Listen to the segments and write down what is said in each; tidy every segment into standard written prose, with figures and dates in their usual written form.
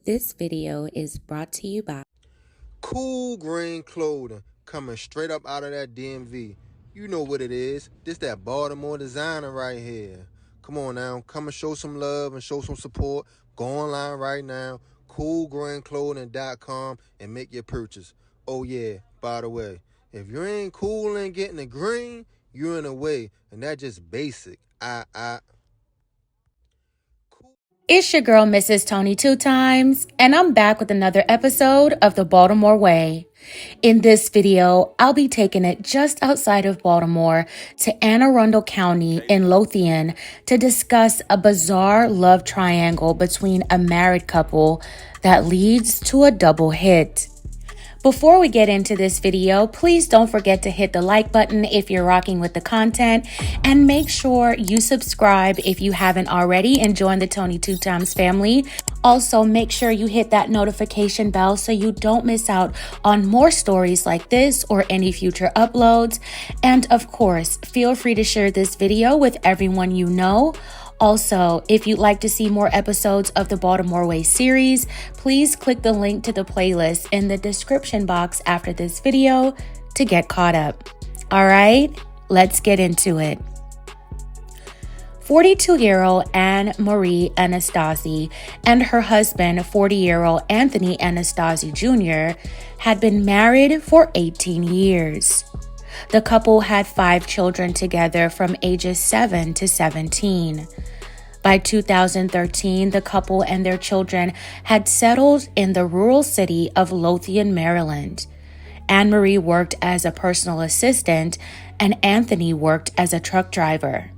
This video is brought to you by Cool green clothing coming straight up out of that DMV. You know what it is. This that Baltimore designer right here. Come on now, come and show some love and show some support. Go online right now, coolgreenclothing.com, and make your purchase. Oh yeah, by the way, if you ain't cool and getting the green, you're in the way, and that's just basic. It's your girl, Mrs. Tony 2 times, and I'm back with another episode of the Baltimore Way. In this video, I'll be taking it just outside of Baltimore to Anne Arundel County in Lothian to discuss a bizarre love triangle between a married couple that leads to a double hit. Before we get into this video, please don't forget to hit the like button if you're rocking with the content, and make sure you subscribe if you haven't already and join the Tony 2 times family. Also, make sure you hit that notification bell so you don't miss out on more stories like this or any future uploads. And of course, feel free to share this video with everyone you know. Also, if you'd like to see more episodes of the Baltimore Way series, please click the link to the playlist in the description box after this video to get caught up. All right, let's get into it. 42-year-old Ann Marie Anastasi and her husband, 40-year-old Anthony Anastasi Jr., had been married for 18 years. The couple had 5 children together from ages 7 to 17. By 2013, the couple and their children had settled in the rural city of Lothian, Maryland. Anne Marie worked as a personal assistant, and Anthony worked as a truck driver.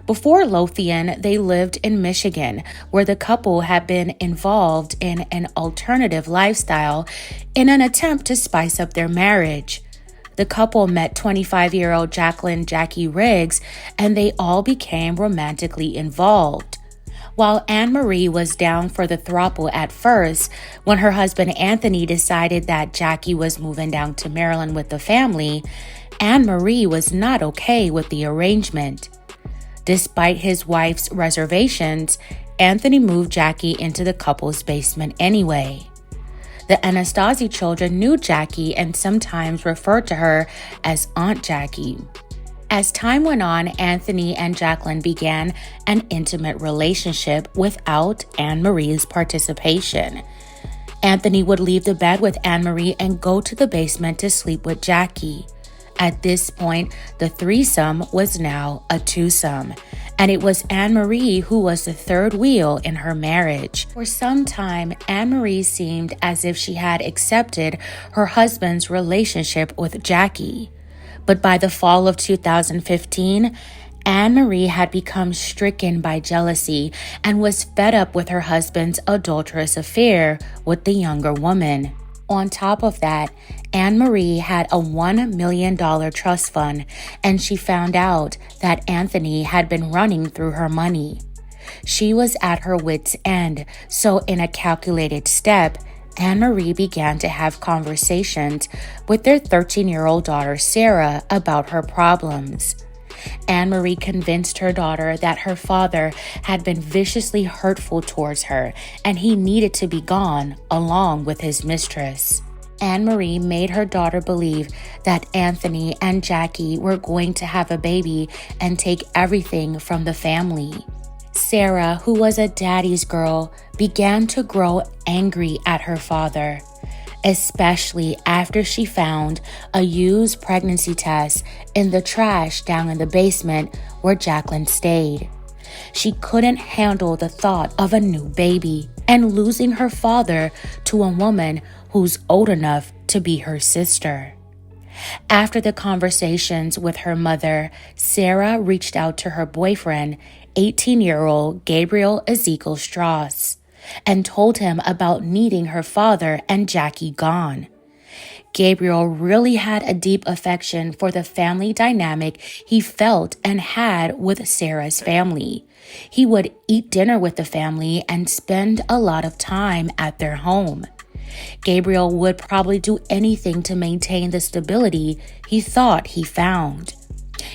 Before Lothian, they lived in Michigan, where the couple had been involved in an alternative lifestyle in an attempt to spice up their marriage. The couple met 25-year-old Jacqueline Riggs, and they all became romantically involved. While Anne Marie was down for the throuple at first, when her husband Anthony decided that Jackie was moving down to Maryland with the family, Anne Marie was not okay with the arrangement. Despite his wife's reservations, Anthony moved Jackie into the couple's basement anyway. The Anastasi children knew Jackie and sometimes referred to her as Aunt Jackie. As time went on, Anthony and Jacqueline began an intimate relationship without Anne Marie's participation. Anthony would leave the bed with Anne Marie and go to the basement to sleep with Jackie. At this point, the threesome was now a twosome, and it was Anne Marie who was the third wheel in her marriage. For some time, Anne Marie seemed as if she had accepted her husband's relationship with Jackie. But by the fall of 2015, Anne Marie had become stricken by jealousy and was fed up with her husband's adulterous affair with the younger woman. On top of that, Anne Marie had a $1 million trust fund, and she found out that Anthony had been running through her money. She was at her wit's end, so in a calculated step, Anne Marie began to have conversations with their 13-year-old daughter Sarah about her problems. Anne Marie convinced her daughter that her father had been viciously hurtful towards her and he needed to be gone along with his mistress. Anne Marie made her daughter believe that Anthony and Jackie were going to have a baby and take everything from the family. Sarah, who was a daddy's girl, began to grow angry at her father, especially after she found a used pregnancy test in the trash down in the basement where Jacqueline stayed. She couldn't handle the thought of a new baby and losing her father to a woman who's old enough to be her sister. After the conversations with her mother, Sarah reached out to her boyfriend, 18-year-old Gabriel Struss, and told him about needing her father and Jackie gone. Gabriel really had a deep affection for the family dynamic he felt and had with Sarah's family. He would eat dinner with the family and spend a lot of time at their home. Gabriel would probably do anything to maintain the stability he thought he found.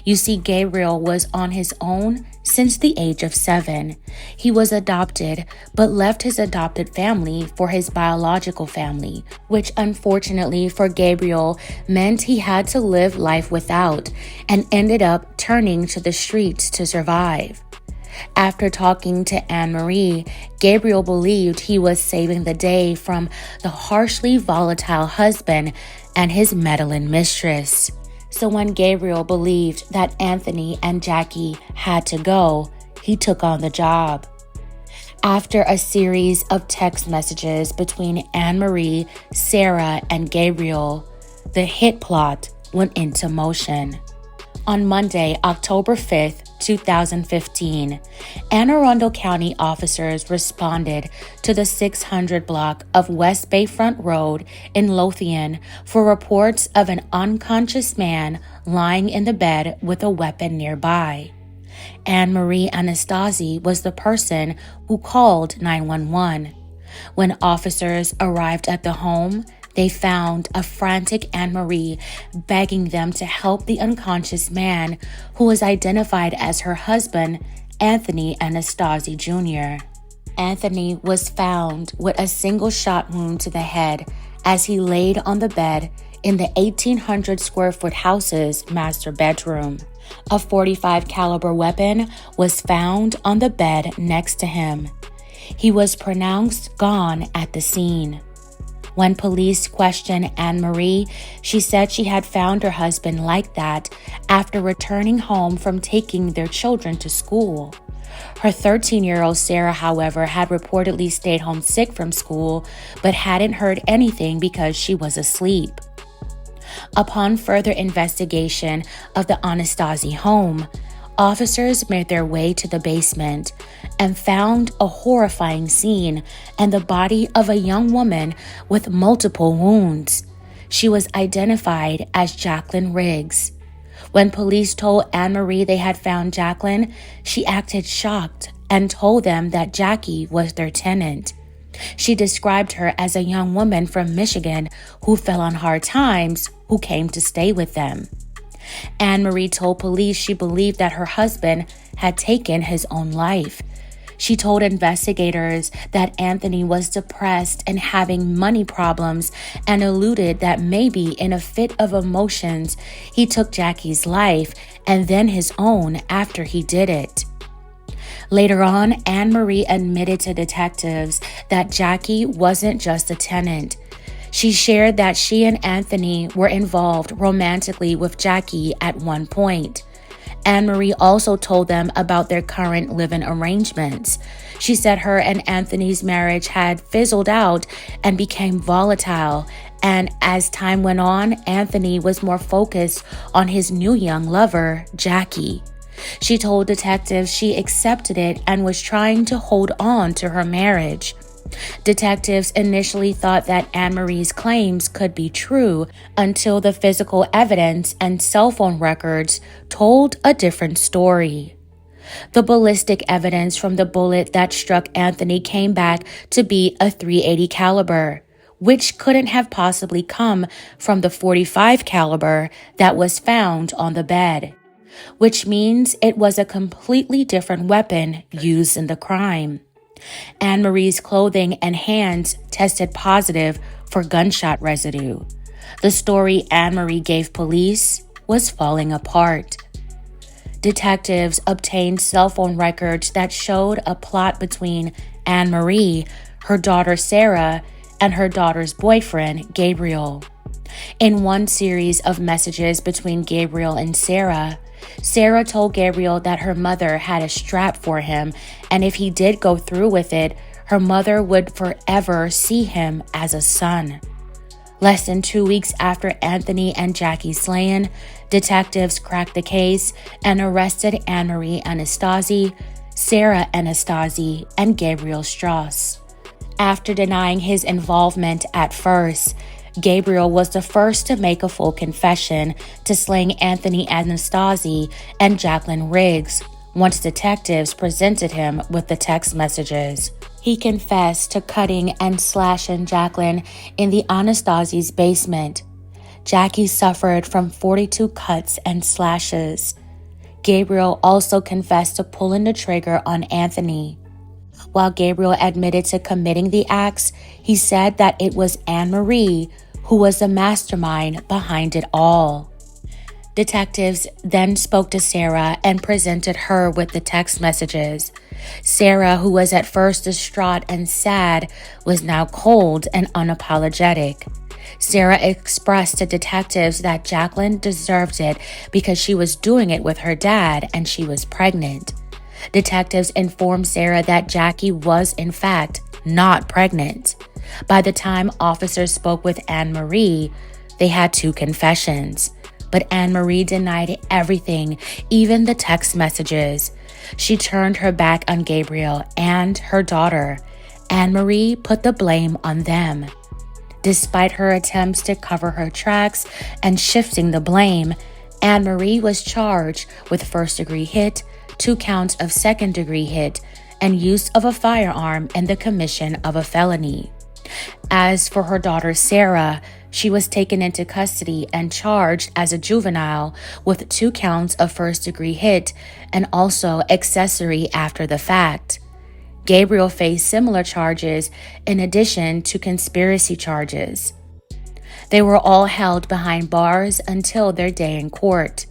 You see, Gabriel was on his own since the age of 7. He was adopted, but left his adopted family for his biological family, which unfortunately for Gabriel meant he had to live life without and ended up turning to the streets to survive. After talking to Ann Marie, Gabriel believed he was saving the day from the harshly volatile husband and his meddling mistress. So when Gabriel believed that Anthony and Jackie had to go, he took on the job. After a series of text messages between Ann Marie, Sarah, and Gabriel, the hit plot went into motion. On Monday, October 5th, 2015, Anne Arundel County officers responded to the 600 block of West Bayfront Road in Lothian for reports of an unconscious man lying in the bed with a weapon nearby. Ann Marie Anastasi was the person who called 911. When officers arrived at the home, they found a frantic Ann Marie begging them to help the unconscious man, who was identified as her husband, Anthony Anastasi Jr. Anthony was found with a single shot wound to the head as he laid on the bed in the 1,800 square foot house's master bedroom. A .45 caliber weapon was found on the bed next to him. He was pronounced gone at the scene. When police questioned Ann Marie, she said she had found her husband like that after returning home from taking their children to school. Her 13-year-old Sarah, however, had reportedly stayed home sick from school, but hadn't heard anything because she was asleep. Upon further investigation of the Anastasi home, officers made their way to the basement and found a horrifying scene and the body of a young woman with multiple wounds. She was identified as Jacqueline Riggs. When police told Ann Marie they had found Jacqueline, she acted shocked and told them that Jackie was their tenant. She described her as a young woman from Michigan who fell on hard times, who came to stay with them. Ann Marie told police she believed that her husband had taken his own life. She told investigators that Anthony was depressed and having money problems and alluded that maybe in a fit of emotions, he took Jackie's life and then his own after he did it. Later on, Ann Marie admitted to detectives that Jackie wasn't just a tenant. She shared that she and Anthony were involved romantically with Jackie at one point. Ann Marie also told them about their current living arrangements. She said her and Anthony's marriage had fizzled out and became volatile, and as time went on, Anthony was more focused on his new young lover, Jackie. She told detectives she accepted it and was trying to hold on to her marriage. Detectives initially thought that Ann Marie's claims could be true until the physical evidence and cell phone records told a different story. The ballistic evidence from the bullet that struck Anthony came back to be a .380 caliber, which couldn't have possibly come from the .45 caliber that was found on the bed, which means it was a completely different weapon used in the crime. Ann Marie's clothing and hands tested positive for gunshot residue. The story Ann Marie gave police was falling apart. Detectives obtained cell phone records that showed a plot between Ann Marie, her daughter Sarah, and her daughter's boyfriend, Gabriel. In one series of messages between Gabriel and Sarah told Gabriel that her mother had a strap for him, and if he did go through with it, her mother would forever see him as a son. Less than 2 weeks after Anthony and Jackie's slaying, detectives cracked the case and arrested Ann Marie Anastasi, Sarah Anastasi, and Gabriel Struss. After denying his involvement at first, Gabriel was the first to make a full confession to slaying Anthony Anastasi and Jacqueline Riggs once detectives presented him with the text messages. He confessed to cutting and slashing Jacqueline in the Anastasi's basement. Jackie suffered from 42 cuts and slashes. Gabriel also confessed to pulling the trigger on Anthony. While Gabriel admitted to committing the acts, he said that it was Ann Marie who was the mastermind behind it all. Detectives then spoke to Sarah and presented her with the text messages. Sarah, who was at first distraught and sad, was now cold and unapologetic. Sarah expressed to detectives that Jacqueline deserved it because she was doing it with her dad and she was pregnant. Detectives informed Sarah that Jackie was, in fact, not pregnant. By the time officers spoke with Ann Marie, they had 2 confessions. But Ann Marie denied everything, even the text messages. She turned her back on Gabriel and her daughter. Ann Marie put the blame on them. Despite her attempts to cover her tracks and shifting the blame, Ann Marie was charged with first-degree hit, 2 counts of second-degree hit, and use of a firearm and the commission of a felony. As for her daughter Sarah, she was taken into custody and charged as a juvenile with 2 counts of first-degree hit and also accessory after the fact. Gabriel faced similar charges in addition to conspiracy charges. They were all held behind bars until their day in court.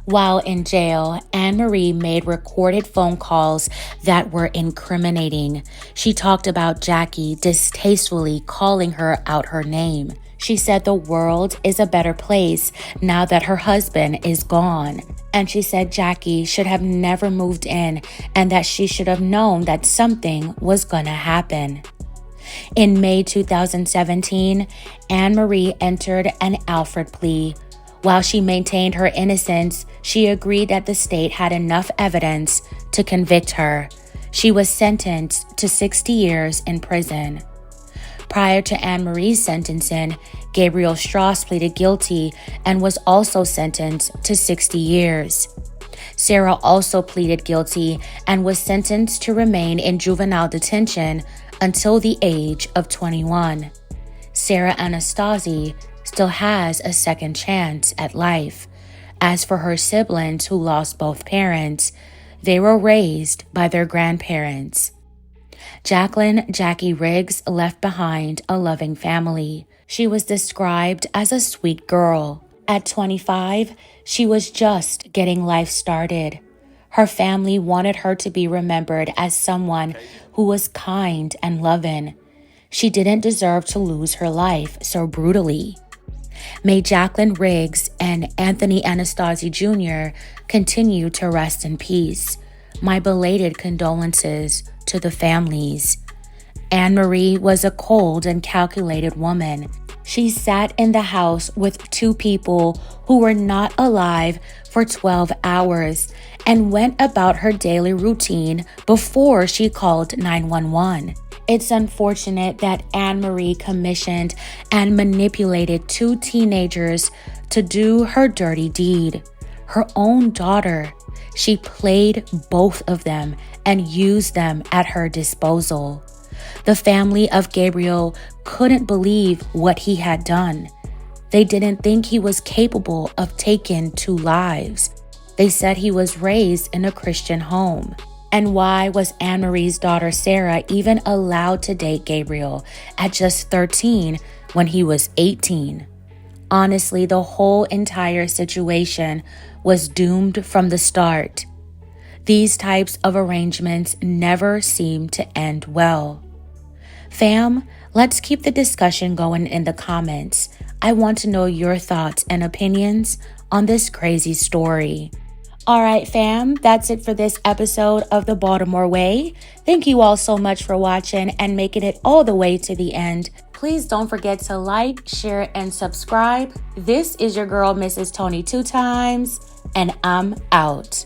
While in jail, Ann Marie made recorded phone calls that were incriminating. She talked about Jackie distastefully calling her out her name. She said the world is a better place now that her husband is gone. And she said Jackie should have never moved in and that she should have known that something was gonna happen. In May 2017, Ann Marie entered an Alfred plea. While she maintained her innocence, she agreed that the state had enough evidence to convict her. She was sentenced to 60 years in prison. Prior to Ann Marie's sentencing, Gabriel Struss pleaded guilty and was also sentenced to 60 years. Sarah also pleaded guilty and was sentenced to remain in juvenile detention until the age of 21. Sarah Anastasi still has a second chance at life. As for her siblings who lost both parents, they were raised by their grandparents. Jackie Riggs left behind a loving family. She was described as a sweet girl. At 25, she was just getting life started. Her family wanted her to be remembered as someone who was kind and loving. She didn't deserve to lose her life so brutally. May Jacqueline Riggs and Anthony Anastasi Jr. continue to rest in peace. My belated condolences to the families. Ann Marie was a cold and calculated woman. She sat in the house with 2 people who were not alive for 12 hours and went about her daily routine before she called 911. It's unfortunate that Ann Marie commissioned and manipulated 2 teenagers to do her dirty deed. Her own daughter. She played both of them and used them at her disposal. The family of Gabriel couldn't believe what he had done. They didn't think he was capable of taking 2 lives. They said he was raised in a Christian home. And why was Ann Marie's daughter Sarah even allowed to date Gabriel at just 13 when he was 18? Honestly, the whole entire situation was doomed from the start. These types of arrangements never seem to end well. Fam, let's keep the discussion going in the comments. I want to know your thoughts and opinions on this crazy story. All right, fam, that's it for this episode of the Baltimore Way. Thank you all so much for watching and making it all the way to the end. Please don't forget to like, share, and subscribe. This is your girl, Mrs. Tony 2 times, and I'm out.